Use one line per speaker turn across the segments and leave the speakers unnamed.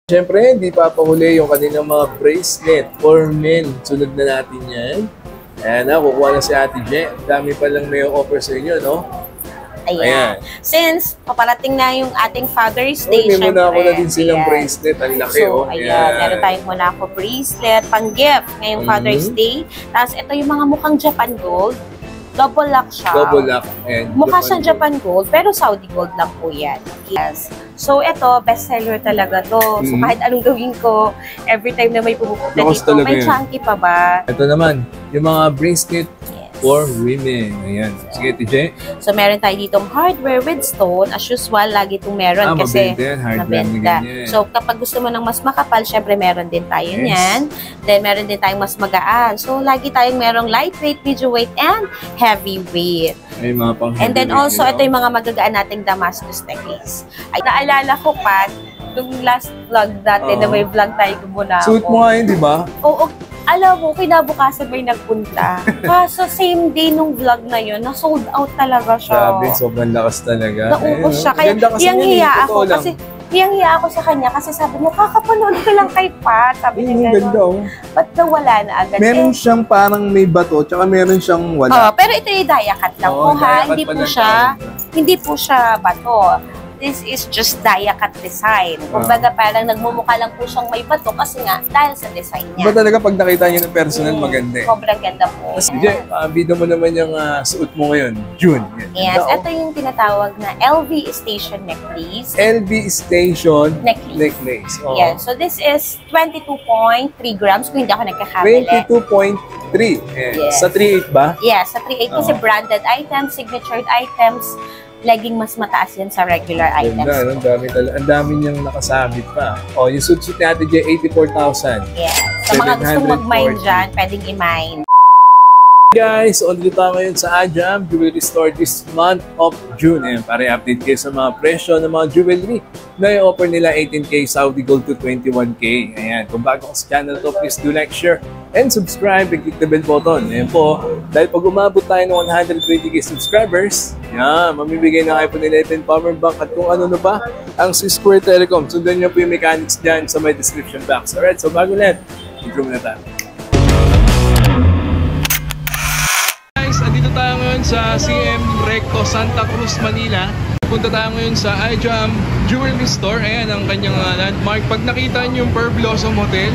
Siyempre, hindi papahuli yung kanilang mga bracelet for men. Sunod na natin yan. Ayan na, kukuha na si Ate Je. Dami pa lang may offer sa inyo, no?
Ayan. Since paparating na yung ating Father's Day,
may muna ako na din silang bracelet. Ang laki,
so, ayan. Meron tayong muna ako bracelet, pang-gift ngayong Father's Day. Tapos, ito yung mga mukhang Japan Gold. Double lock siya.
Double lock. And
mukha siyang Japan Gold, pero Saudi Gold lang po yan. Yes. So, ito, bestseller talaga to. So, kahit anong gawin ko, every time na may pumupunta dito, may chunky pa ba?
Ito naman, yung mga bracelet for women. Ayan. Sige, TJ.
So, meron tayo ditong hardware with stone. As usual, lagi itong meron kasi mabenta. So, kapag gusto mo ng mas makapal, syempre meron din tayo niyan. Then, meron din tayong mas magaan. So, lagi tayong merong lightweight, medium-weight, and heavyweight.
May mga pang
and then also, ito yung mga magagaan nating Damascus necklace. Ay, naalala ko pa, nung last vlog natin na may vlog tayo muna ako.
Suit mo nga yun, di ba?
Oo. Alam mo, kinabukasan may nagpunta. Kaso same day nung vlog na yun, na-sold out talaga siya.
Sabi, sobrang lakas talaga.
Naubos siya. Kaya hiyang-hiya ako. Kasi hiyang-hiya ako sa kanya kasi sabi niya, kakapanood ko lang kay Pat. Sabi niya gano'n. Ba't nawala na agad?
Meron siyang parang may bato, tsaka meron siyang wala.
Pero ito yung die-cut lang po ha. Hindi po siya bato. This is just die-cut design. Kumbaga parang nagmumukha lang po siyang may bato kasi nga dahil sa design niya.
Ba talaga pag nakita niyo ng personal maganda eh.
Sobrang ganda po.
DJ, bida mo naman yung suot mo ngayon, June.
Yes, ito yung tinatawag na LV Station necklace.
LV Station necklace.
Yes, so this is 22.3 grams kung hindi ako nagkakamali.
22.3. Yes. Sa 3.8 ba?
Yes, sa 3.8 kasi branded items, signatured items, laging mas mataas yan sa regular items.
Ang dami niyang nakasabit pa. Yung suit ni Ate J, 84,000.
Yes. Sa mga gustong mag-mine dyan, pwedeng i-mine.
Guys, dito tayo ngayon sa Ajam Jewelry Store this month of June. Ayan, para i-update kayo sa mga presyo ng mga jewelry na i-offer nila 18K Saudi Gold to 21K. Ayan, kung bago ka sa channel to, please do like, share, and subscribe and click the bell button. Ayan po, dahil pag umabot tayo ng 120K subscribers, yan, mamibigay ng iPhone 11 power bank at kung ano na ba ang Square Telecom. Sundan niyo po yung mechanics dyan sa my description box. Alright, so bago lahat, intro muna tayo. Andito tayo ngayon sa CM Recto, Santa Cruz, Manila. Punta tayo ngayon sa iJam Jewelry Store. Ayan ang kanyang landmark. Pag nakita nyo yung Pearl Blossom Hotel,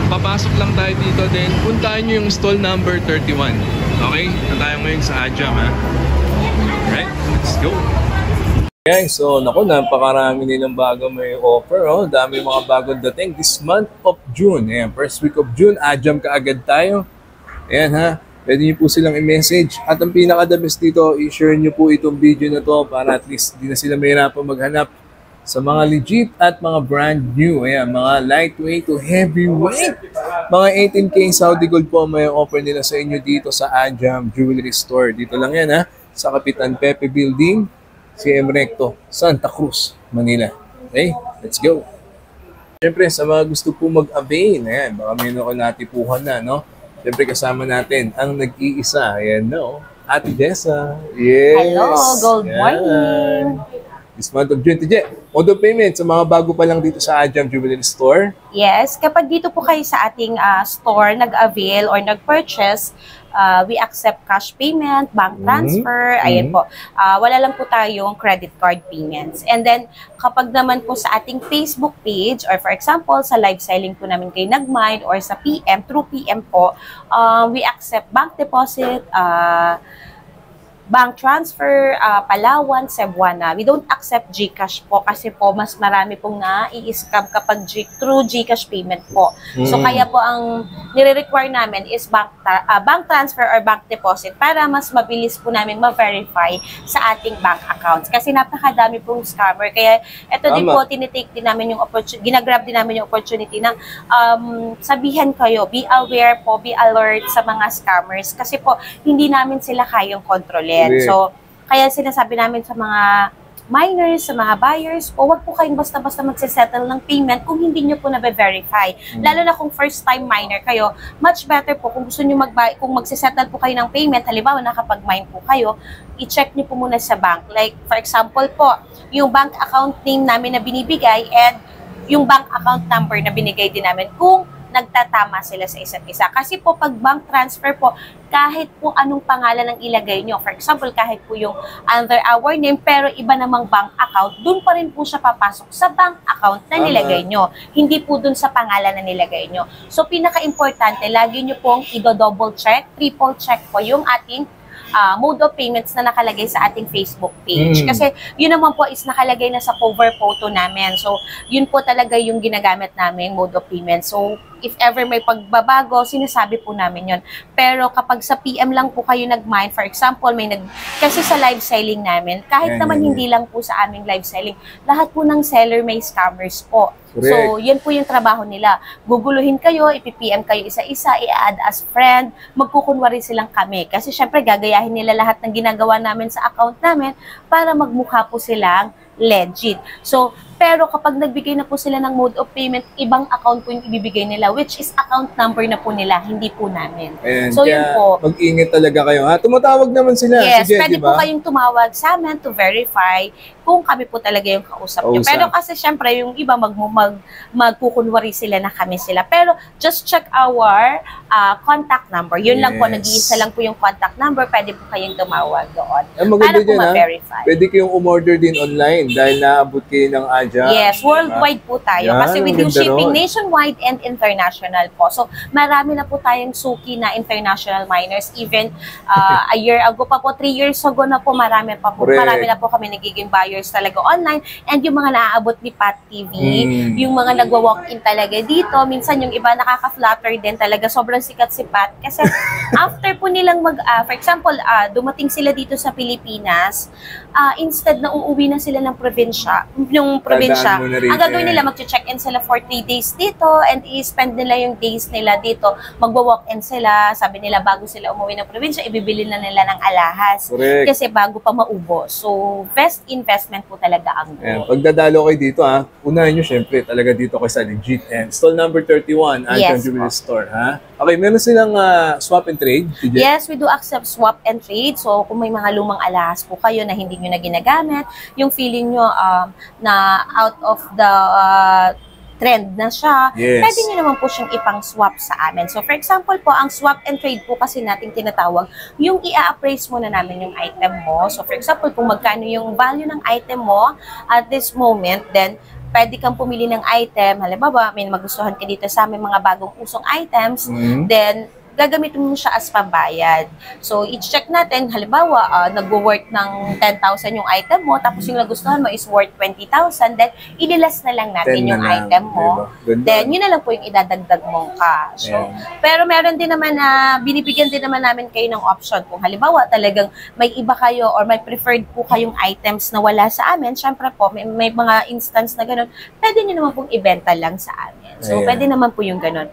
papasok lang tayo dito din. Puntahan nyo yung stall number 31. Okay? Punta tayo ngayon sa iJam, ha? Alright, let's go! Guys, so naku, napakarami nilang bago may offer. Dami mga bagong dating this month of June. Ayan, first week of June, iJam kaagad tayo. Ayan, ha? Pwede niyo po silang i-message. At ang pinaka-the best dito, i-share niyo po itong video na to para at least di na sila mahirapan maghanap sa mga legit at mga brand new. Ayan, mga lightweight to heavyweight. Mga 18K Saudi Gold po may offer nila sa inyo dito sa Ajam Jewelry Store. Dito lang yan ha, sa Kapitan Pepe Building, CM Recto, Santa Cruz, Manila. Okay, let's go. Siyempre, sa mga gusto po mag-avail, ayan, baka may natipuhan na, no? Siyempre kasama natin ang nag-iisa. Ayan, no? Ate Jessa. Yes.
Hello, good morning.
This month of June. Tije, mode of payment sa mga bago pa lang dito sa Ajam Jewelry Store.
Yes, kapag dito po kayo sa ating store, nag-avail or nag-purchase, we accept cash payment, bank transfer, ayan po. Wala lang po tayong credit card payments. And then, kapag naman po sa ating Facebook page, or for example, sa live selling po namin kayo nag-mine, or sa PM, through PM po, we accept bank deposit, bank transfer, Palawan, Cebuana. We don't accept GCash po kasi po mas marami pong na-i-scam kapag through GCash payment po. So kaya po ang nire-require namin is bank transfer or bank deposit para mas mabilis po namin ma-verify sa ating bank accounts. Kasi napakadami pong scammer. Kaya ito din po, tinitake din namin yung opportunity, ginagrab din namin yung opportunity ng sabihan kayo, be aware po, be alert sa mga scammers kasi po hindi namin sila kayang kontrolin. So, kaya sinasabi namin sa mga miners, sa mga buyers po, wag po kayong basta-basta magsisettle ng payment kung hindi nyo po na-verify. Lalo na kung first-time miner kayo, much better po kung gusto nyo kung magsisettle po kayo ng payment, halimbawa nakapag-mine po kayo, i-check nyo po muna sa bank. Like, for example po, yung bank account name namin na binibigay and yung bank account number na binigay din namin kung nagtatama sila sa isa't isa. Kasi po pag bank transfer po, kahit po anong pangalan ang ilagay nyo, for example, kahit po yung under our name, pero iba namang bank account, dun pa rin po siya papasok sa bank account na nilagay nyo. Hindi po dun sa pangalan na nilagay nyo. So, pinaka-importante, lagi nyo pong i-double check, triple check po yung ating mode of payments na nakalagay sa ating Facebook page. Kasi yun naman po is nakalagay na sa cover photo namin. So, yun po talaga yung ginagamit namin, mode of payment. So, if ever may pagbabago, sinasabi po namin yun. Pero kapag sa PM lang po kayo nag-mine, for example, kasi sa live selling namin, kahit naman hindi lang po sa aming live selling, lahat po ng seller may scammers po.
Correct.
So, yan po yung trabaho nila. Guguluhin kayo, ipipm kayo isa-isa, i-add as friend, magkukunwari silang kami. Kasi syempre, gagayahin nila lahat ng ginagawa namin sa account namin para magmukha po silang legit. So, pero kapag nagbigay na po sila ng mode of payment, ibang account po yung ibibigay nila, which is account number na po nila, hindi po namin.
Ayan,
so, yun po.
Mag-ingat talaga kayo. Tumatawag naman sila.
Yes,
si Jen,
pwede
diba?
po kayong tumawag sa amin to verify kung kami po talaga yung kausap nyo. Pero kasi syempre, yung iba magkukunwari sila na kami sila. Pero just check our contact number. Yun lang po, nag-iisa lang po yung contact number. Pwede po kayong tumawag doon. Para po ma-verify.
Pwede kayong umorder din online dahil naabot kayo ng Aja.
Yes, worldwide po tayo. Kasi we do shipping nationwide and international po. So, marami na po tayong suki na international miners. Even a year ago pa po, 3 years ago na po, marami na po kami nagiging buyers talaga online. And yung mga naaabot ni Pat TV, yung mga nagwa-walk-in talaga dito, minsan yung iba nakaka-flatter din talaga. Sobrang sikat si Pat. Kasi after po nilang for example, dumating sila dito sa Pilipinas, instead na uuwi na sila ng probinsya, ang gagawin nila, mag-check-in sila for 3 days dito and i-spend nila yung days nila dito. Magwa-walk-in sila, sabi nila bago sila umuwi ng probinsya, ibibili na nila ng alahas.
Correct.
Kasi bago pa maubos. So, best investment po talaga ang gold.
Pagdadalo kayo dito, unahin nyo syempre talaga dito kayo sa legit. And stall number 31, Anton Jewelry Store. Okay, meron silang swap and trade?
Yes, we do accept swap and trade. So, kung may mga lumang alahas po kayo na hindi nyo na ginagamit, yung feeling nyo na out of the trend na siya, pwede nyo naman po siyang ipang-swap sa amin. So, for example po, ang swap and trade po kasi nating tinatawag, yung i-appraise muna namin yung item mo. So, for example, kung magkano yung value ng item mo at this moment, then pwede kang pumili ng item. Halimbawa, may magustuhan ka dito sa aming mga bagong usong items, then gagamitin mo siya as pambayad. So, i-check natin, halimbawa, nag-worth ng 10,000 yung item mo, tapos yung nagustuhan mo is worth 20,000, then idilas na lang natin yung item mo. Diba? Then, yun na lang po yung idadagdag mong cash. So, pero meron din naman na, binibigyan din naman namin kayo ng option. Kung halimbawa, talagang may iba kayo or may preferred po kayong items na wala sa amin, syempre po, may mga instance na ganun, pwede nyo naman pong ibenta lang sa amin. So, pwede naman po yung ganun.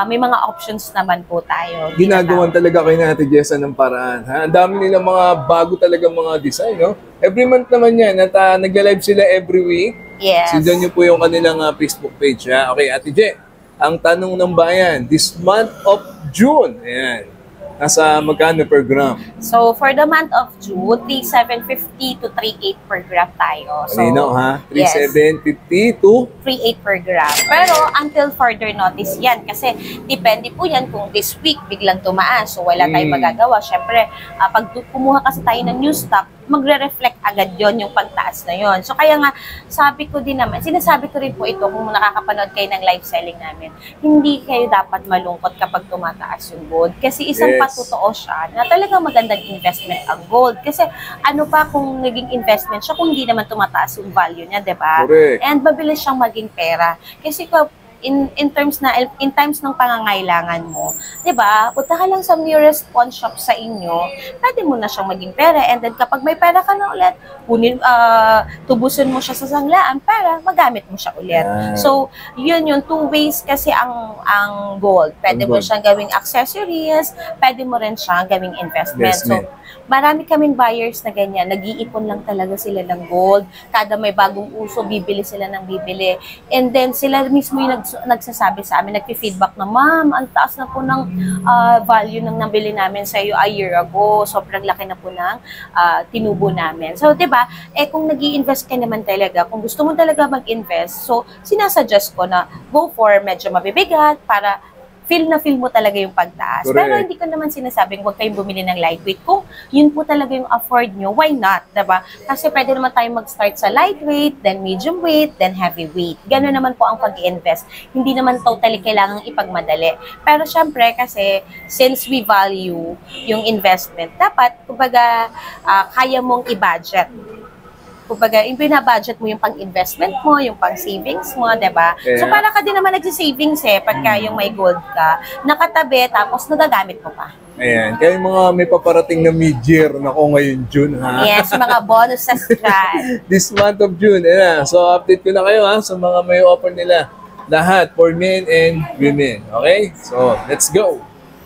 May mga options naman po tayo.
Ginagawan talaga kayo na Ate Jessa ng paraan. Ang dami nilang mga bago talaga mga design, no? Every month naman yan, at nagla-live sila every week.
Yes.
Sundan nyo po yung kanilang Facebook page, ha? Okay, Ate Je, ang tanong ng bayan, this month of June, ayan, nasa magkano per gram?
So, for the month of June, 3,750 to 3,800 per gram tayo. So,
Malino, ha? 3,750 to
3,800 per gram. Pero, until further notice yan. Kasi, depende po yan kung this week biglang tumaas. So, wala tayong magagawa. Siyempre, pag kumuha kasi tayo ng new stock, magre-reflect agad yon yung pagtaas na yon. So, kaya nga, sabi ko din naman, sinasabi ko rin po ito kung nakakapanood kayo ng live selling namin, hindi kayo dapat malungkot kapag tumataas yung gold. Kasi isang patotoo siya na talagang magandang investment ang gold. Kasi ano pa kung naging investment siya kung hindi naman tumataas yung value niya, di ba? And mabilis siyang maging pera. Kasi in times ng pangangailangan mo, 'di ba? Punta ka lang sa nearest pawn shop sa inyo, pwede mo na siyang maging pera, and then kapag may pera ka na ulit, tubusin mo siya sa sanglaan para magamit mo siya ulit. So, yun yung two ways kasi ang gold. Pwede mo siyang gawing accessories, pwede mo rin siyang gawing investment. So, marami kaming buyers na ganyan, nag-iipon lang talaga sila ng gold. Kada may bagong uso, bibili sila ng bibili. And then, sila mismo yung nagsasabi sa amin, nagpi-feedback na, ma'am, ang taas na po ng value ng nabili namin sa iyo a year ago. Sobrang laki na po ng tinubo namin. So, 'di ba? Kung nag-i-invest ka naman talaga, kung gusto mo talaga mag-invest, so sinasuggest ko na go for medyo mabibigat para feel mo talaga yung pagtaas.
Correct.
Pero hindi ko naman sinasabing huwag kayong bumili ng lightweight. Kung yun po talaga yung afford nyo, why not? Diba? Kasi pwede naman tayong mag-start sa lightweight, then medium weight, then heavyweight. Gano'n naman po ang pag-i-invest. Hindi naman totally kailangang ipagmadali. Pero syempre, kasi since we value yung investment, dapat, kumbaga, kaya mong i-budget. Kumbaga, yung binabudget mo yung pang-investment mo, yung pang-savings mo, diba?
Yeah.
So, para ka din naman nagsi-savings pagka yung may gold ka, nakatabi, tapos nagagamit mo pa.
Ayan. Kaya yung mga may paparating na mid-year na ko ngayon June, ha?
Yes, mga bonus sa strat.
This month of June, ayan. So, update ko na kayo, ha, sa mga may offer nila. Lahat, for men and women. Okay? So, let's go!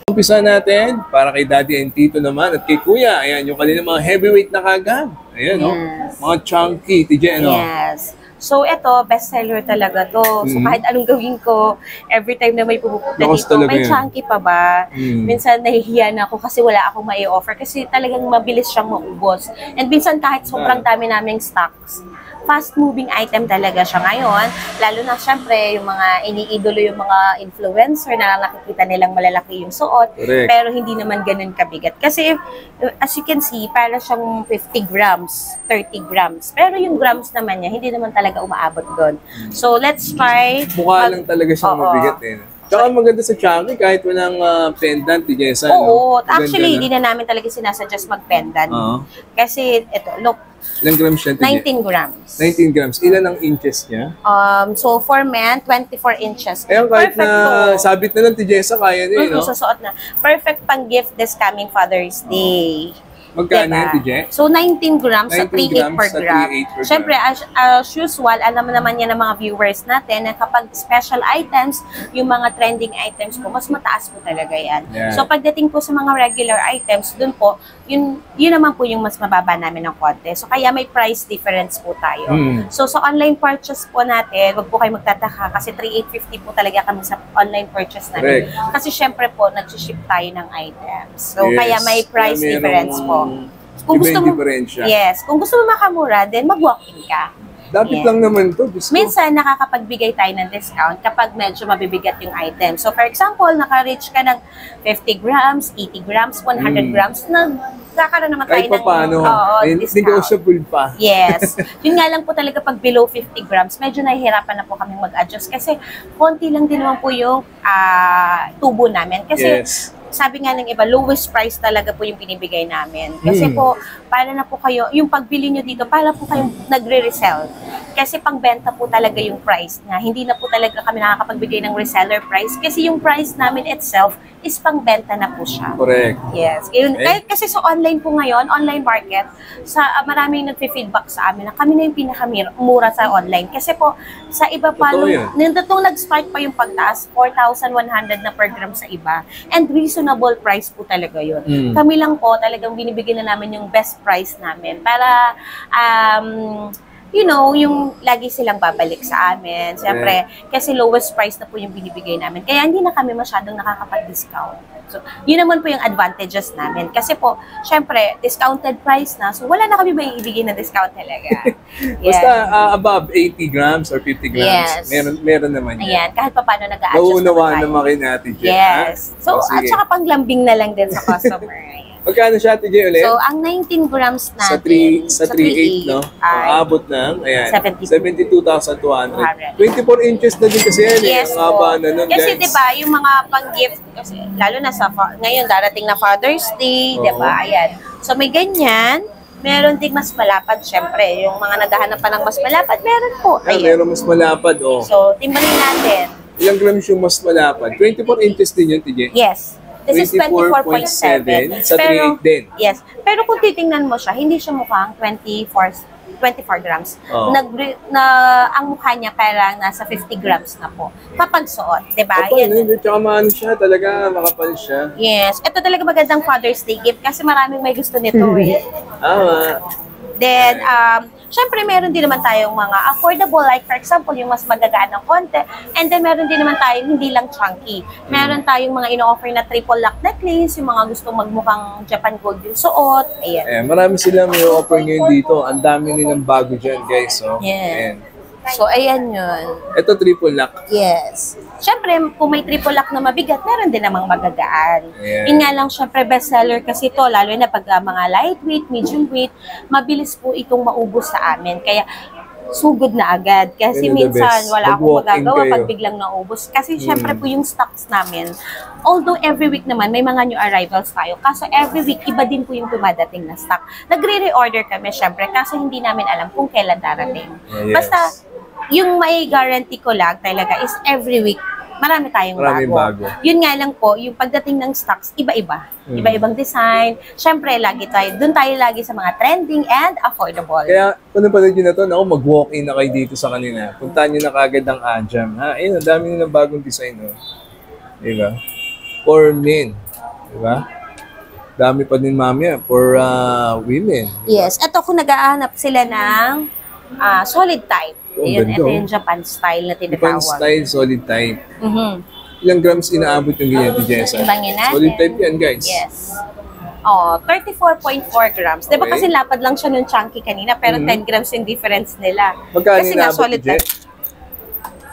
Umpisa natin para kay Daddy and Tito naman at kay Kuya. Ayan, yung kanina mga heavyweight na kagad. Ayan, no?
Yes.
Mga chunky, TJ, ano?
Yes. So, ito, bestseller talaga to. So, kahit anong gawin ko, every time na may pumupunta
Lakas
dito,
talaga
may
yan.
chunky pa ba? Minsan nahihiya na ako kasi wala akong mai-offer kasi talagang mabilis siyang maubos. And minsan kahit sobrang dami naming stocks, fast-moving item talaga siya ngayon. Lalo na syempre, yung mga iniidolo yung mga influencer na nakikita nilang malalaki yung suot.
Correct.
Pero hindi naman ganun kabigat. Kasi, as you can see, para siyang 50 grams, 30 grams. Pero yung grams naman niya, hindi naman talaga umaabot doon. So, let's try.
Mukha lang talaga siyang
Oo.
mabigat, eh. Tsaka maganda sa chunky kahit walang pendant, TJ,
Oo.
no?
Actually, hindi
Maganda
na namin talaga sinasuggest mag-pendant.
Oo.
Kasi, ito, look,
Ilang grams siya, TJ?
19 grams.
19 grams. Ilan ang inches niya?
So, for men, 24 inches.
Ayun, kahit
Perfect
na
to.
sabit na lang, TJ, sa kaya niya, no?
Susuot na. Perfect pang gift this coming Father's Day.
Magkano
Diba?
yan, TJ?
So, 19 grams sa
19
3.8 per
grams sa
gram.
3.8 per
Siyempre, as usual, alam naman yan ng mga viewers natin na kapag special items, yung mga trending items po, mas mataas po talaga yan.
Yeah.
So, pagdating po sa mga regular items, dun po, yun naman po yung mas mababa namin ng konti. So, kaya may price difference po tayo. So, sa online purchase po natin, wag po kayo magtataka kasi 3,850 po talaga kami sa online purchase namin.
Correct.
Kasi syempre po, nag-ship tayo ng items. So,
Yes.
kaya may price
Kaya merong
difference po. Kung
iba
gusto
yung
mo,
diferensya.
yes, kung gusto mo makamura, then mag-walk-in ka.
Dapat
Yes.
lang naman to. Diyos ko.
Minsan, nakakapagbigay tayo ng discount kapag medyo mabibigat yung item. So, for example, naka-reach ka ng 50 grams, 80 grams, 100 grams, nagkakaroon naman tayo
Kahit pa paano,
discount.
negotiable pa.
Yes. Yun nga lang po talaga pag below 50 grams, medyo nahihirapan na po kami mag-adjust kasi konti lang din naman po yung tubo namin. Kasi
Yes.
sabi nga ng iba, lowest price talaga po yung binibigay namin. Kasi po, para na po kayo, yung pagbili nyo dito, para po kayong nagre-resell. Kasi pangbenta po talaga yung price na. Hindi na po talaga kami nakakapagbigay ng reseller price kasi yung price namin itself is pangbenta na po siya.
Correct.
Yes. Yun,
Okay.
kasi sa online po ngayon, online market, maraming nagfe-feedback sa amin na kami na yung pinakamura sa online. Kasi po, sa iba pa,
Totoo yan.
nung nag-start pa yung pagtaas, 4,100 na per gram sa iba. And reasonable price po talaga yun. Kami lang po, talagang binibigyan na namin yung best price namin para, yung lagi silang babalik sa amin. Siyempre, kasi lowest price na po yung binibigay namin. Kaya hindi na kami masyadong nakakapag-discount. So, yun naman po yung advantages namin. Kasi po, siyempre, discounted price na. So, wala na kami may ibigay na discount talaga.
Basta above 80 grams or 50 grams,
Yes.
meron naman yan.
Ayan, kahit pa paano nag-a-adjust
Nauunawaan
tayo.
naman kayo natin, Jen.
Yes. So, at
sige.
saka panglambing na lang din sa customer. Ayan.
Magkano siya, TJ, ulit?
So, ang 19 grams
sa
natin,
3.8, no?
ay
Aabot ng, ayan,
72,200.
72,200. 24 inches na din kasi yan,
Yes
Ang haba
po.
na nun,
Kasi
guys.
'di ba, yung mga pang-gift kasi lalo na sa ngayon darating na Father's Day, 'di ba? Ayan. So may ganyan, meron ding mas malapad syempre. Yung mga naghahanap pa ng mas malapad, meron po.
Ayan,
Ayan.
meron mas malapad, oh.
So timbangin natin.
Ilang grams yung mas malapad? 24 inches din yun, TJ.
Yes. This is
24.7
24.7.
sa 3.8 din.
Yes. Pero kung titingnan mo siya, hindi siya mukhang 24 grams.
Oh.
Ang mukha niya parang nasa 50 grams na po. Kapag suot, 'di ba?
Kapal, hindi. Tsaka maano siya, talaga makapal siya.
Yes. Ito talaga magandang Father's Day gift kasi maraming may gusto nito eh.
Tama.
Then, syempre meron din naman tayong mga affordable, like for example, yung mas magagaan ng konti. And then meron din naman tayong hindi lang chunky. Meron tayong mga ino-offer na triple lock necklace, yung mga gustong magmukhang Japan gold yung suot. Ayan.
Marami silang may offer ngayon dito. Ang dami nilang bago dyan, guys. So,
Yeah. So, ayan yun.
Ito, triple lock.
Yes. Siyempre, kung may triple lock na mabigat, meron din namang magagaan.
Yeah.
Yun nga lang, siyempre, bestseller kasi to lalo na pag mga lightweight, medium weight, mabilis po itong maubos sa amin. Kaya, sugod na agad. Kasi
Yun ang the
minsan,
best.
wala akong
Mag-walk-in
magagawa
kayo.
pag biglang naubos. Kasi, siyempre po yung stocks namin, although every week naman, may mga new arrivals tayo. Kaso, every week, iba din po yung dumadating na stock. Nagre-reorder kami, siyempre, kaso hindi namin alam kung kailan darating.
Yes.
Basta, yung may guarantee ko lang talaga is every week, marami tayong
Maraming bago.
Yun nga lang po, yung pagdating ng stocks, iba-iba. Iba-ibang design. Siyempre, doon tayo lagi sa mga trending and affordable.
Kaya, kung napanood nyo na to, mag-walk-in na kayo dito sa kanila. Puntahan nyo na kagad ang Ajam. Ha? Ayun, ang dami nilang bagong design. Oh. Diba? For men. Diba? Dami pa din mamaya for women.
Yes. Ito, kung nag-aanap sila ng solid type.
Oh,
Yun,
ganda,
ito
oh.
yung Japan style na
Japan
tinatawag.
style, solid type.
Mhm.
Ilang grams inaabot yung ganyan, Jessa?
Timbangin natin.
Solid type yan, guys.
Yes. Oh, 34.4 grams. Diba
Okay.
kasi lapad lang siya nung chunky kanina, pero 10 grams yung difference nila.
Magkano
Kasi nga
inaabot,
solid
Jet?
type.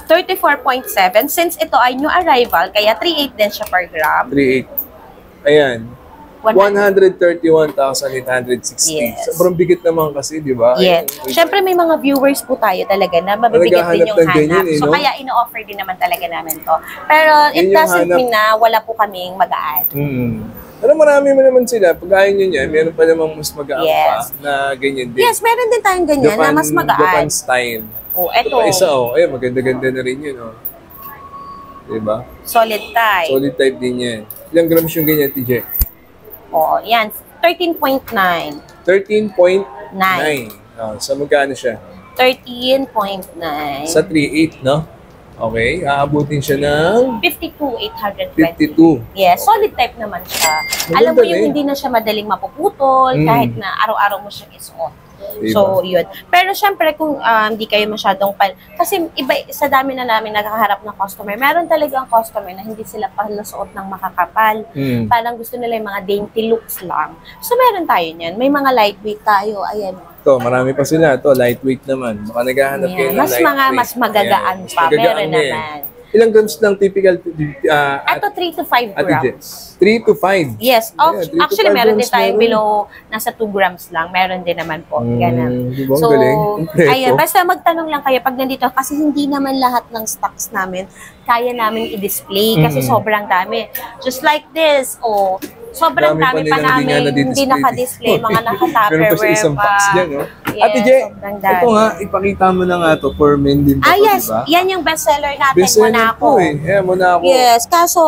34.7. Since ito ay new arrival, kaya 3.8 din siya per gram.
3.8. Ayan. 131,860.
Yes.
Sobrang bigat naman kasi, di ba?
Yes.
Ayun.
Siyempre may mga viewers po tayo talaga na mabibigat din yung
Naghahanap ng ganyan,
hanap. So
no?
kaya ino-offer din naman talaga namin to. Pero it
Yan yung
doesn't
hanap.
mean na wala po kaming magaan.
Pero marami mo naman sila. Pag ayaw nyo yan, meron pa namang mas magaan
Yes.
pa na ganyan din.
Yes, meron din tayong ganyan na mas magaan.
Japan style.
Oh,
Ito
eto.
pa isa, oh. Ayun, maganda-ganda na rin yun, oh. Diba?
Solid type.
Solid type din yan. Ilang grams yung ganyan, TJ?
Oh, yan. 13.9.
13.9.
Nine.
Oh, sa magkano siya?
13.9.
Sa 3.8, no? Okay, aabutin siya ng
52,820.
52.
Yes, solid type naman siya.
Maganda
Alam mo yung
rin.
hindi na siya madaling mapuputol kahit na araw-araw mo siyang isuot.
Diba?
So, yun. Pero syempre, kung hindi kayo masyadong kasi iba, sa dami na namin nakakaharap ng customer, meron talagang customer na hindi sila palasuot ng makakapal. Parang gusto nila yung mga dainty looks lang. So, meron tayo niyan. May mga lightweight tayo. Ayan.
Ito, marami pa sila. Ito, lightweight naman. Baka naghahanap kayo ng lightweight.
Mas magagaan
Ayan, mas
pa.
magagaan
Meron
din.
naman.
Ilang grams ng typical
Ito, 3 to 5 grams.
3 to 5.
Yes.
Yeah, 3 to
Actually,
5
meron din
grams
tayo
meron.
below, nasa 2 grams lang. Meron din naman po. Ganun.
Diba, ang galing? Kompleto.
Ayan, basta magtanong lang kayo pag nandito. Kasi hindi naman lahat ng stocks namin kaya namin i-display. Kasi sobrang dami. Just like this. Oh, sobrang
Dami pa
dami pa
nilang
namin
hindi
hindi
nga
naka-display. Mga
Meron pa
naka-tupperware
siya isang box dyan, no?
Yes,
Ate Je,
sobrang dami.
ito nga, ipakita mo na nga to for men din pa to,
Yes.
diba?
Yan yung bestseller natin,
Bestseller
Monaco.
to eh. Yeah, Monaco.
Yes, kaso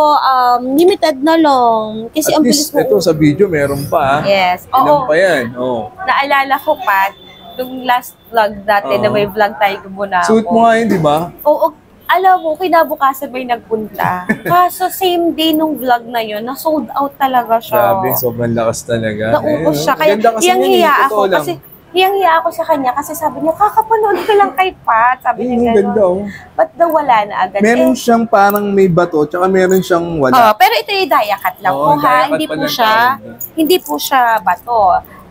limited na lang. Kasi
At
ang
least,
bilis mo.
ito sa video, meron pa.
Yes.
Ilan
Oo.
pa yan? Oh.
Naalala ko pa, nung last vlog dati na may vlog tayo muna ako.
Suit mo nga yun, di ba?
Oo. Alam mo, kinabukasan may nagpunta. Kaso same day nung vlog na yun, na-sold out talaga siya.
Grabe, sobrang lakas talaga.
Naubos
Eh,
siya. Kaya
ganda kasi
hiyang-hiya
yun, eh,
ako.
totoo lang.
Kasi hiyang-hiya ako sa kanya kasi sabi niya, kakapanood ko lang kay Pat. Sabi
Ayun,
niya
ang ganda
gano'n.
oh.
Ba't daw wala na agad?
Meron siyang parang may bato, tsaka meron siyang wala.
Pero ito yung dia cut lang
Oo,
po
dia
ha.
cut
Hindi
pa
po
lang
siya,
tawag.
hindi po siya bato.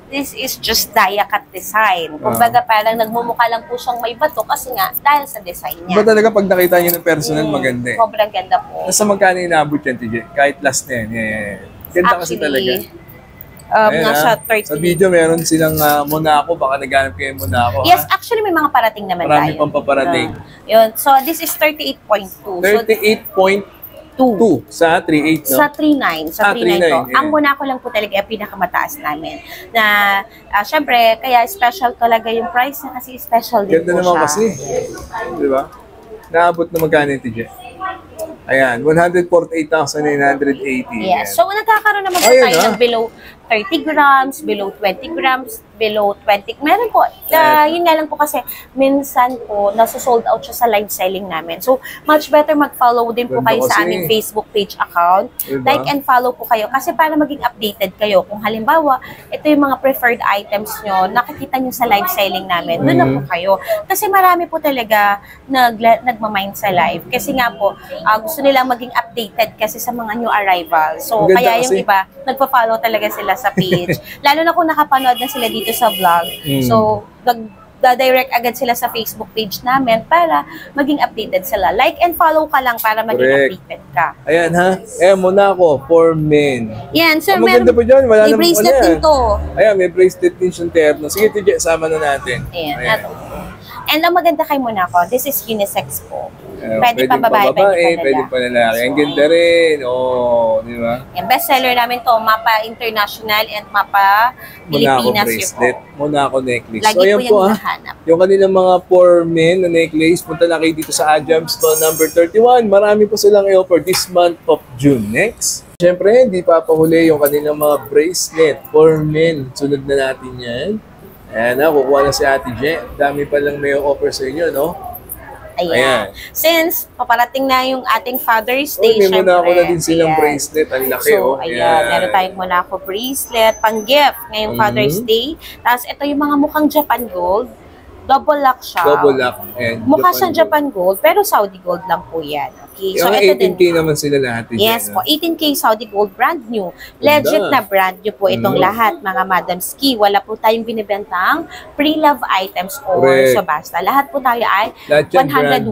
This is just dia cut design. Kumbaga parang nagmumukha lang po siyang may bato kasi nga dahil sa design
Iba
niya.
talaga pag nakita niyo ng personal, maganda eh.
Sobrang ganda po.
Nasa magkano inaabot yan, TJ? Kahit last na yan. Yeah. Ganda kasi talaga. Ayan,
Nasa
ah.
30.
Sa video, meron silang Monaco. Baka naghanap kayo ng Monaco.
Yes,
ha?
actually may mga parating naman
Marami
tayo.
pang paparating.
Yun. So this is 38.2.
38.2
So,
sa 3.8, no?
Sa 3.9. Sa 3.9 to.
3.9, yeah.
Ang Monaco lang po talaga yung pinakamataas namin. Na, syempre, kaya special talaga yung price na kasi special din
Ganda
po
naman
siya.
kasi. Di ba? Naabot na magkano yung TJ? Ayan, 148,980.
Yes. So, nagkakaroon naman po
Ayan,
tayo
ah.
ng below 30 grams, below 20 grams, below 20. Meron po. Yun nga lang po kasi minsan po nasa-sold out siya sa live selling namin. So, much better mag-follow din po kayo sa aming Facebook page account.
Diba?
Like and follow po kayo kasi para maging updated kayo. Kung halimbawa, ito yung mga preferred items nyo, nakikita nyo sa live selling namin, doon na po kayo. Kasi marami po talaga nagmamind sa live. Kasi nga po, gusto nilang maging updated kasi sa mga new arrival. So, kaya yung iba, nagpa-follow talaga sila sa page. Lalo na kung nakapanood na sila dito sa vlog. So, direct agad sila sa Facebook page namin para maging updated sila. Like and follow ka lang para maging updated ka.
Ayan ha. Ayan, Monaco for men.
Yan, sir,
maganda po dyan. Wala
may bracelet din to.
Ayan, may bracelet din siyang terno. Sige, Tije, sama na natin.
Ayan. And ang maganda kay Monaco, this is unisex po. Pwede pa babae,
pwede pa lalaki. Ang ganda rin. Oh, di ba?
Yung bestseller namin to, Mapa International and Mapa Pilipinas.
Monaco bracelet, Monaco necklace.
Lagi
so, ayan
po
yung
nahanap.
Yung kanilang mga for men na necklace, punta na kayo dito sa Ajam Store number 31. Marami po silang i-offer this month of June. Next. Siyempre, hindi papahuli yung kanilang mga bracelet for men. Sunod na natin yan. Ayan na, kukuha na si Ate Je. Dami pa lang may offer sa inyo, no?
Ayan. Since paparating na yung ating Father's Day,
may Monaco na din silang bracelet. Ang laki,
so, ayan. Meron tayong Monaco bracelet, pang-gift ngayong Father's Day. Tapos, ito yung mga mukhang Japan Gold. Double lock siya.
Double lock.
Mukha siyang Japan Gold, pero Saudi Gold lang po yan. Okay.
So, ito 18K din naman sila lahat.
Yes po, 18K Saudi Gold, brand new. Legit na brand new po itong lahat, mga Madam Ski. Wala po tayong binibentang pre-love items or subasta. Lahat po tayo ay 101%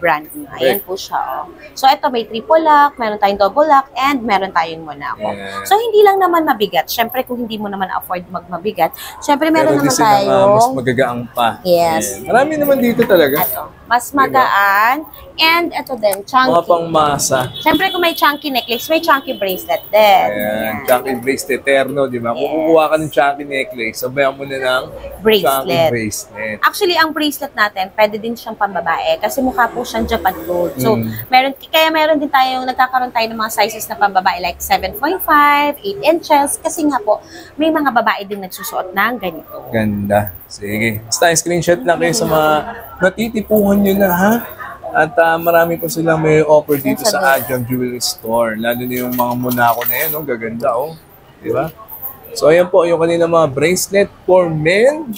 brand new. Ayan po siya. So, ito may triple lock, meron tayong double lock, and meron tayong Monaco. So, hindi lang naman mabigat. Siyempre, kung hindi mo naman afford magmabigat, siyempre meron naman tayo
mas magagaang pa.
Yes.
Marami naman dito talaga.
Ito, mas magaan. And ito din, chunky.
Mga pang masa.
Siyempre kung may chunky necklace, may chunky bracelet din.
Ayan, chunky bracelet, terno, di ba? Kung kukuha ka ng chunky necklace, sabayan mo na ng chunky bracelet.
Actually, ang bracelet natin, pwede din siyang pambabae kasi mukha po siyang Japan Gold. So, kaya meron din tayong, nagkakaroon tayo ng mga sizes na pambabae like 7.5, 8 inches. Kasi nga po, may mga babae din nagsusuot ng ganito.
Ganda. Sige. Basta screenshot lang kayo sa mga natitipuhan nyo na, ha? At marami po silang may offer dito sa Ajam Jewelry Store. Lalo na yung mga Monaco na yan, gaganda, di ba? So, ayan po, yung kanila mga bracelet for men.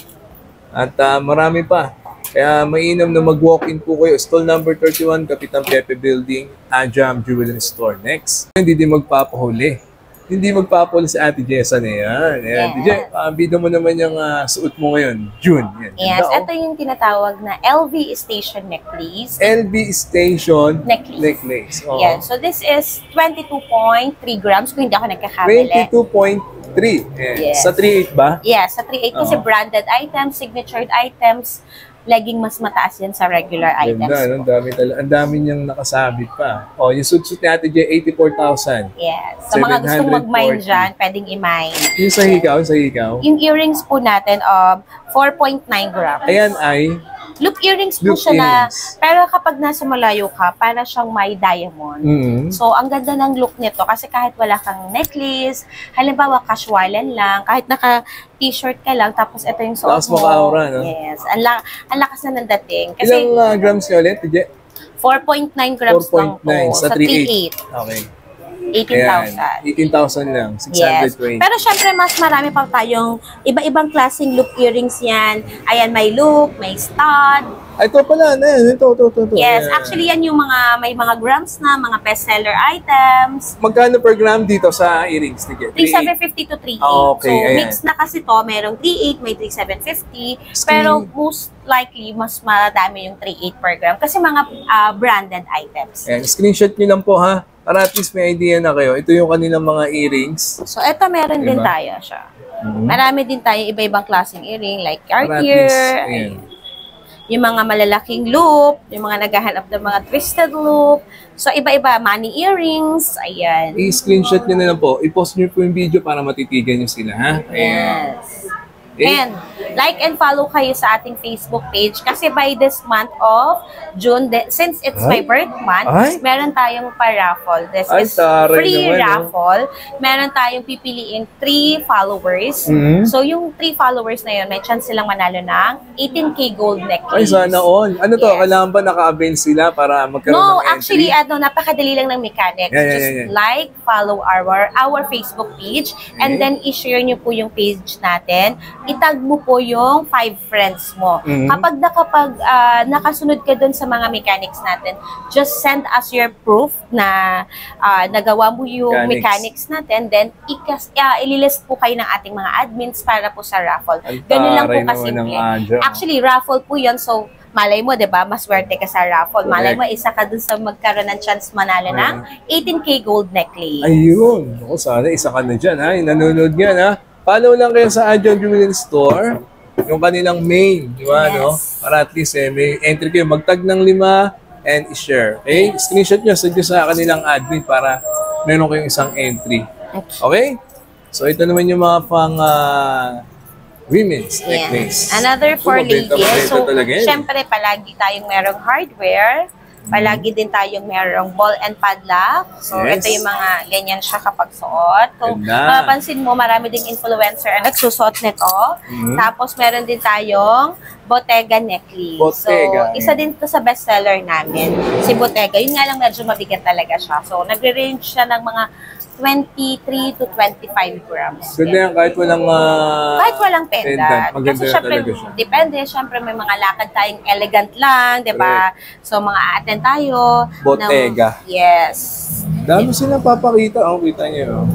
At marami pa. Kaya mainam na mag-walk-in po kayo. Stall number 31, Kapitan Pepe Building, Ajam Jewelry Store. Next, hindi din magpapahuli. Hindi magpapahuli si Ate Jessa na yan. Ate Je, bida mo naman yung suot mo ngayon, June. Yan.
Yes, ito yung tinatawag na LV Station Necklace.
LV Station Necklace. Oh.
Yeah, so this is 22.3 grams kung hindi ako nagkakamali.
22.3. Yes. Sa 3.8 ba?
Yes, sa 3.8 kasi branded items, signatured items, laging mas mataas yan sa regular items.
Ang dami niyang nakasabit pa. Oh, yung suit-suit ni Ate Je, 84,000.
Yes. Sa mga gustong mag-mine dyan, pwedeng i-mine.
Yung sa hikaw,
Yung earrings po natin, 4.9 grams.
Ayan ay
loop earrings po siya na, pero kapag nasa malayo ka, para siyang may diamond. So, ang ganda ng look nito kasi kahit wala kang necklace, halimbawa casualan lang, kahit naka-t-shirt ka lang, tapos ito yung suot mo.
Tapos maka-aura, no?
Yes. Ang lakas na ng dating. Kasi,
ilang grams niya ulit, Tije?
4.9 grams lang po.
Sa 3.8. Okay.
18,000.
18,000 lang. 620.
Yes. Pero syempre, mas marami pa tayong iba-ibang klaseng loop earrings yan. Ayan, may loop, may stud.
Ito pala, ito.
Yes, actually yan yung may mga grams na, mga bestseller items.
Magkano per gram dito sa earrings?
3,750 to 3,800.
Okay,
so,
ayan.
Mix na kasi to, merong 3,800, may 3,750. Pero most likely, mas madami yung 3,800 per gram kasi mga branded items.
Ayan, screenshot nyo lang po, ha? Para at least may idea na kayo. Ito yung kanilang mga earrings.
So, ito meron din tayo siya. Marami din tayo iba-ibang klaseng earring like Cartier. Yung mga malalaking loop, yung mga naghahanap ng mga twisted loop. So, iba-iba, money earrings, ayan.
I-screenshot nyo na lang po. I-post nyo po yung video para matitigan nyo sila, ha?
Yes. And, like and follow kayo sa ating Facebook page kasi by this month of June, since it's my birth month, meron tayong pa-raffle. This is free raffle. Meron tayong pipiliin 3 followers. So yung 3 followers na yun, may chance silang manalo ng 18K gold necklace.
Ay, sana all. Ano to? Kailangan ba naka-avail sila para magkaroon ng entry?
No, actually, napakadali lang ng mechanics. Just like, follow our Facebook page, and then i-share nyo po yung page natin. Itag mo po yung 5 friends mo. Kapag nakasunod ka dun sa mga mechanics natin, just send us your proof na nagawa mo yung mechanics natin, then ililist po kayo ng ating mga admins para po sa raffle. Ganun lang po kasimple. Actually, raffle po yun, so malay mo, di ba, maswerte ka sa raffle. Malay mo, isa ka dun sa magkaroon ng chance manalo ng 18K gold necklace. Ayun.
Ako, sana isa ka na dyan, ha? Yung nanonood yan, ha? Follow lang kayo sa Adjam Jewelry Store, yung kanilang main, di ba, no? Para at least, may entry kayo. Magtag ng 5 and i-share. Okay? Screenshot nyo sa kanilang admin para meron kayong isang entry. Okay? So, ito naman yung mga pang women's necklace.
Another for ladies. So, syempre, palagi tayong merong hardware. Palagi din tayong merong ball and padlock. So, ito yung mga ganyan siya kapag suot. Kung mapapansin mo, marami ding influencer ang nagsusuot nito. Tapos, meron din tayong Bottega necklace. So, isa din to sa bestseller namin. Si Bottega. Yun nga lang medyo mabigat talaga siya. So, nagre-range siya ng mga 23 to 25 grams.
Ganda yan, kahit walang
pendant. Kasi syempre, depende. Syempre, may mga lakad tayong elegant lang, di ba? So, mga aaten tayo.
Bottega.
Yes.
Dami silang papakita. Kita niyo.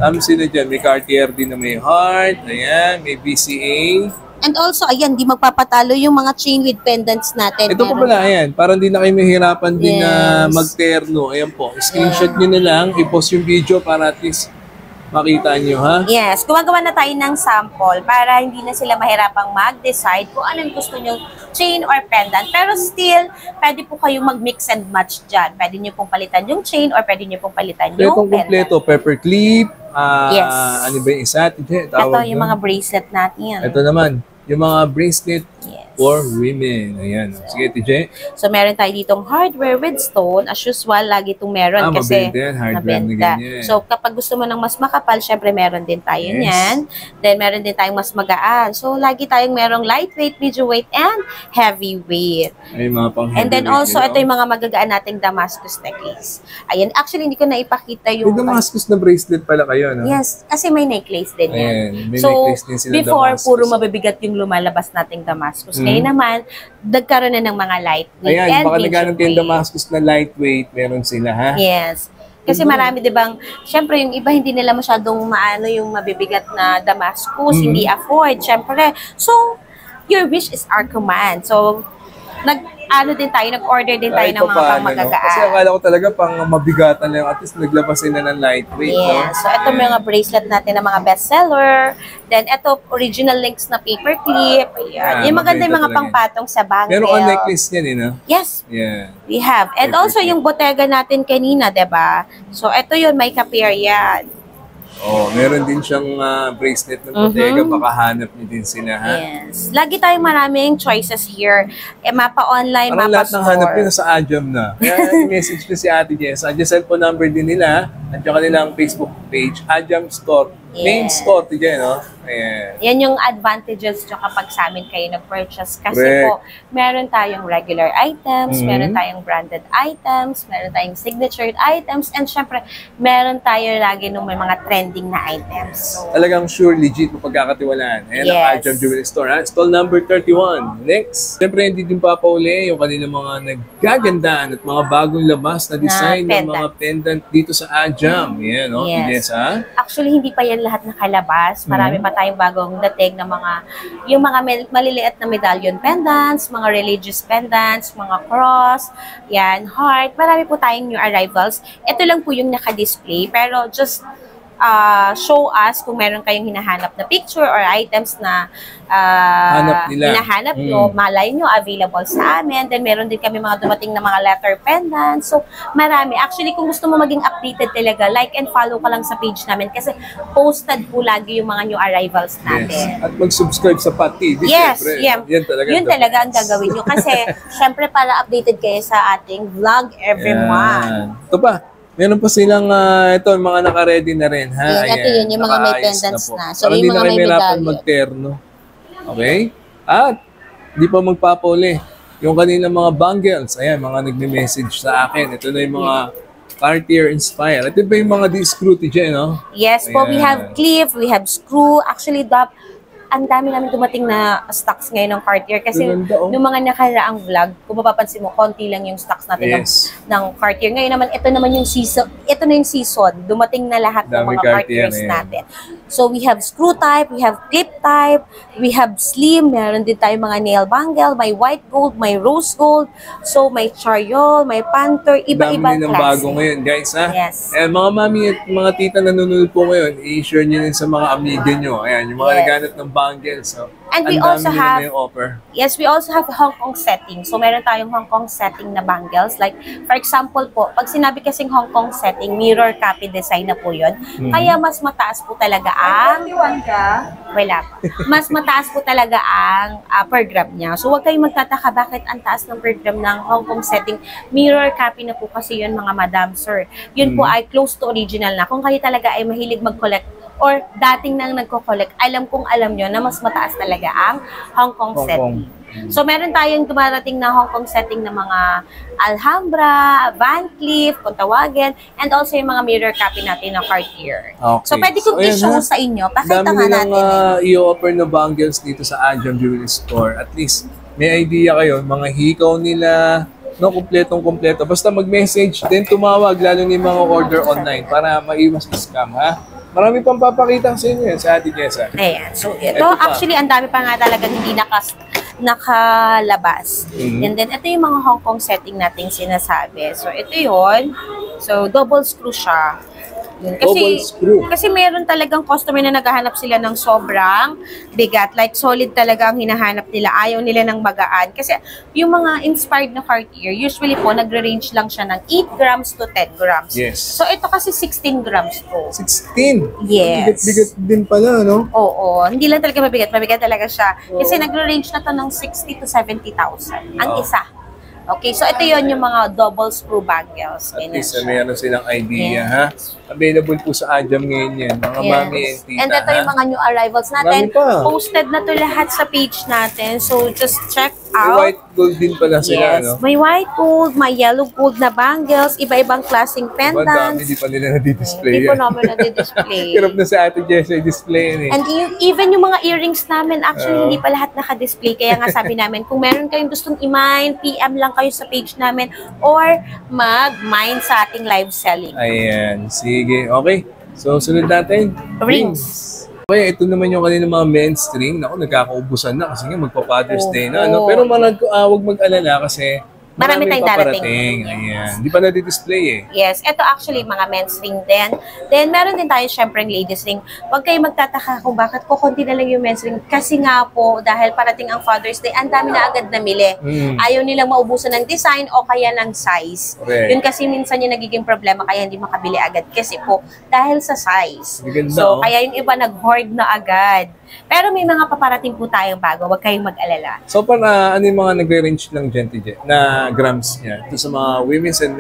Dami sila dyan. May Cartier din na may heart. Ayan, may BCA.
And also, ayan, di magpapatalo yung mga chain with pendants natin.
Ito po pala, ayan. Parang di na kayo mahirapan din na magterno. Ayan po. Screenshot nyo na lang. I-post yung video para at least makita nyo, ha?
Yes. Gumagawa na tayo ng sample para hindi na sila mahirapang mag-decide kung anong gusto nyo, chain or pendant. Pero still, pwede po kayong mag-mix and match dyan. Pwede nyo pong palitan yung chain or pwede nyo pong palitan yung pendant.
Kompleto, pepper clip. Ano ba yung isa?
Ito yung mga bracelet natin.
Ito naman, yung mga bracelet for women. Ayan. Sige, TJ.
So, meron tayo ditong hardware with stone. As usual, lagi itong meron kasi
mabenta yan. Hardware na ganyan.
So, kapag gusto mo ng mas makapal, syempre meron din tayo niyan. Then, meron din tayong mas magaan. So, lagi tayong merong lightweight, medium weight, and heavyweight.
Ay, mga pang heavyweight.
And then also, ito yung mga magagaan nating Damascus necklace. Ayan. Actually, hindi ko na ipakita yung...
May Damascus na bracelet pala kayo, no?
Yes. Kasi may necklace din yan.
Ayan. May necklace din sila
before,
Damascus.
puro mabibigat yung lumalabas nating Damascus. Ngayon naman, nagkaroon na ng mga lightweight and
baka
medium
nagkaroon
weight.
kayong Damascus na lightweight, meron sila, ha?
Yes. Kasi marami, di bang, syempre yung iba hindi nila masyadong maano yung mabibigat na Damascus, hindi afford, syempre. So, your wish is our command. So, nag-order din tayo ng mga pang-magagaan.
Kasi akala ko talaga pang mabigatan lang. At least naglabas sila ng lightweight.
Yeah. So, ito mga bracelet natin ng mga bestseller. Then, ito, original links na paperclip. Ayan. Yung maganda yung mga pangpatong sa bangle.
Meron ka necklace yan, no?
Yes.
Yeah.
We have. And also, yung Bottega natin kanina, diba? So, ito yun, may ka-pair yan.
Meron din siyang bracelet ng Bottega. Baka hanap niyo din sila, ha?
Yes. Lagi tayong maraming choices here. Mapa online,
parang
mapa
lahat ng
store.
hanap nyo sa Adjam na. Kaya message ko si Ate Jess. Adjam cellphone number din nila. At yung kanilang Facebook page, Adjam Store. Main store, TJ, no? Ayan.
Yan yung advantages nyo kapag sa amin kayo nag-purchase. Kasi po, meron tayong regular items, meron tayong branded items, meron tayong signatured items, and syempre, meron tayo lagi nung may mga trending na items. So,
talagang sure, legit mo pagkakatiwalaan. Ayan ang Adjam Jewelry Store, ha? Stall number 31. Next. Syempre, hindi din papauli yung kanilang mga naggagandaan at mga bagong labas na design ng mga pendant dito sa Adjam. Ayan, no? Yes, ha?
Actually, hindi pa yan lahat nakalabas. Marami pa tayong bagong dating na yung mga maliliit na medallion pendants, mga religious pendants, mga cross, yan, heart. Marami po tayong new arrivals. Ito lang po yung naka-display, pero just show us kung meron kayong hinahanap na picture or items na hinahanap nyo, malay nyo, available sa amin. Then meron din kami mga dumating na mga letter pendants. So marami. Actually, kung gusto mo maging updated talaga, like and follow ka lang sa page namin kasi posted po lagi yung mga new arrivals natin.
Yes. At mag-subscribe sa Pati.
Yes,
Yun talaga
ang gagawin nyo. Kasi syempre para updated kayo sa ating vlog every month.
Ito pa. Meron pa silang ito, mga naka-ready na rin, ha?
Ito yun, yung mga may pendants na. So,
parang
yung mga may medallion.
magterno. Okay? At, di pa magpapuli. Yung kanilang mga bangles, ayan, mga nagme-message sa akin. Ito na yung mga Cartier Inspire. Ito ba yung mga D-screw, TJ, no?
Yes po, we have clip, we have screw. Actually, ang dami namin dumating na stocks ngayon ng Cartier kasi yung mga nakaraang vlog, kung mapapansin mo, konti lang yung stocks natin ng Cartier. Ngayon naman, ito na yung season. Dumating na lahat ng mga Cartiers natin. So, we have screw type, we have clip type, we have slim, meron din tayo mga nail bangle, may white gold, may rose gold, so may chariol, may panther, iba-ibang klase. Dami ng bago
ngayon, guys, ha?
Yes.
Mga mami at mga tita na nanonood po ngayon, i-share nyo rin sa mga amiga nyo. Ayan, yung mga naghanap ng bangles. So,
and we also have, yes, we also have Hong Kong setting. So, meron tayong Hong Kong setting na bangles. Like, for example po, pag sinabi kasing Hong Kong setting, mirror copy design na po yun. Kaya mas mataas po talaga mas mataas po talaga ang per gram niya. So, huwag kayong magtataka bakit ang taas ng per gram ng Hong Kong setting. Mirror copy na po kasi yun, mga madam, sir. Yun po ay close to original na. Kung kayo talaga ay mahilig mag-collect or dating nang nagko-collect, alam nyo na mas mataas talaga ang Hong Kong setting. So, meron tayong dumarating na Hong Kong setting na mga Alhambra, Van Cleef, kung tawagin, and also yung mga mirror copy natin ng Cartier. Okay. So, pwede kong i-show sa inyo. Pakita nga natin.
I-offer na bangles dito sa Ajam Jewelry Store. At least, may idea kayo, mga hikaw nila, no, kumpletong-kumpleto. Basta mag-message, then tumawag, lalo ni mga order online para maiwas scam, ha? Marami pang papakita sa inyo yan, sa Ate Jessa.
Ayan. So, ito actually, ang dami pa nga talagang hindi nakalabas. And then, ito yung mga Hong Kong setting nating sinasabi. So, ito yun. So, double screw siya. Kasi meron talagang customer na naghahanap sila ng sobrang bigat. Like, solid talaga ang hinahanap nila. Ayaw nila ng magaan. Kasi yung mga inspired na Cartier, usually po, nagre-range lang siya ng 8 grams to 10 grams.
Yes.
So, ito kasi 16 grams po.
16?
Yes.
Bigat din pala, no?
Oo. Hindi lang talaga mabigat. Mabigat talaga siya. Kasi nagre-range na to ng 60 to 70,000. Ang isa. Okay, so ito yon yung mga double screw bangles.
At least meron silang idea, ha? Available po sa Ajam ngayon yan, mga mami and tita.
And ito yung mga new arrivals natin. Posted na to lahat sa page natin. So, just check out.
May white gold din pala sila, no?
May white gold, may yellow gold na bangles, iba-ibang klaseng pendants.
Hindi pa nila na-display yan.
Hindi pa namin na-display.
Hirap na sa Ate Jessa display yan eh.
And even yung mga earrings namin, actually, hindi pa lahat naka-display. Kaya nga sabi namin, kung meron kayong gustong i-mine, PM lang kayo sa page namin or mag-mine sa ating live selling.
Ayan, sige. Okay. So, sunod natin.
Rings.
Okay, ito naman yung kanina mga men's ring. Naku, nagkakaubusan na kasi nga magpa-Father's Day na. Ano? Pero huwag mag-alala kasi
marami tayong
darating. Ayan. Hindi pa na-display eh.
Yes. Ito actually mga men's ring din. Then, meron din tayo syempre yung ladies ring. Huwag kayong magtataka kung bakit kukunti na lang yung men's ring. Kasi nga po, dahil parating ang Father's Day, ang dami na agad namili. Ayaw nilang maubusan ng design o kaya ng size.
Okay.
Yun kasi minsan yung nagiging problema kaya hindi makabili agad. Kasi po, dahil sa size.
Ganda,
kaya yung iba nag-hoard na agad. Pero may mga paparating po tayong bago. Huwag kayong mag-alala.
So, ano yung mga nagre-range ng na grams niya? Ito sa mga women's and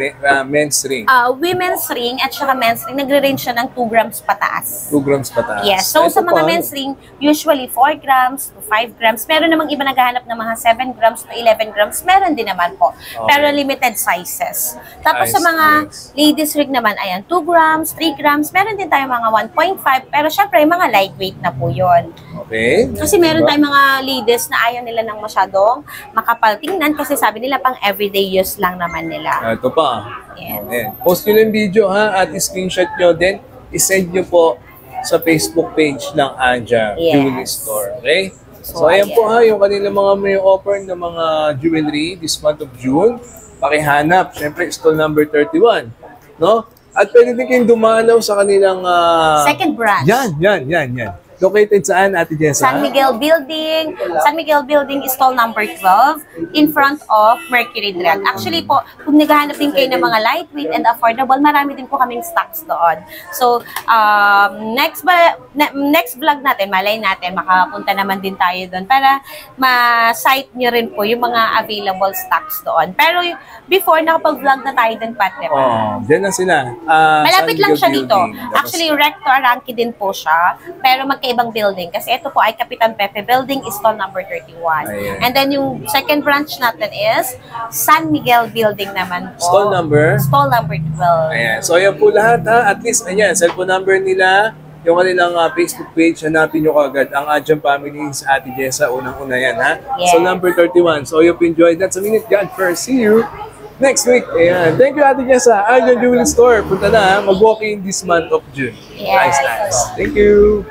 men's ring.
Women's ring at saka men's ring, nagre-range siya ng 2 grams pataas.
2 grams pataas.
Yes. So, sa mga men's ring, usually 4 grams to 5 grams. Meron namang iba naghahanap ng mga 7 grams to 11 grams. Meron din naman po. Okay. Pero limited sizes. Tapos sa mga ladies ring naman, ayan, 2 grams, 3 grams. Meron din tayo mga 1.5. Pero syempre, mga lightweight na po yun.
Okay.
Kasi meron tayong mga ladies na ayaw nila ng masyadong makapal tingnan kasi sabi nila pang everyday use lang naman nila.
Ito pa.
Yes.
Okay. Post nyo yung video ha at screenshot nyo din. I-send nyo po sa Facebook page ng Ajam Jewelry Store. Okay? So ayan po ha, yung kanila mga may offer ng mga jewelry this month of June. Pakihanap. Siyempre, stall number 31. No? At pwede din kayong dumanaw sa kanilang...
Second branch.
Yan. Located saan, Ate Jessa?
San Miguel Building. San Miguel Building is stall number 12 in front of Mercury Drug. Actually po, kung naghahanap din kayo ng mga lightweight and affordable, marami din po kaming stocks doon. So, next vlog natin, malay natin, makapunta naman din tayo doon para ma-site nyo rin po yung mga available stocks doon. Pero before, nakapag-vlog na tayo din, Pat, diba?
Dyan na sila.
Malapit lang siya dito.
Building.
Actually, Recto Arangke din po siya, pero magkaibang building. Kasi ito po ay Kapitan Pepe Building, is stall number 31.
Ayan.
And then yung second branch natin is San Miguel Building naman po.
Stall number?
Stall number 12.
Ayan. So, ayan po lahat ha. At least, ayan, cellphone number nila, yung kanilang Facebook page, hanapin nyo kagad ang Adjam Family sa Ate Jessa. Unang-una yan ha.
Yes.
So, number 31. So, hope you enjoyed. That's a minute. God first. See you next week. Ayan. Thank you, Ate Jessa. Adjam Jewelry Store. Punta na ha. Mag-walk-in this month of June.
Yes.
Nice. Thank you.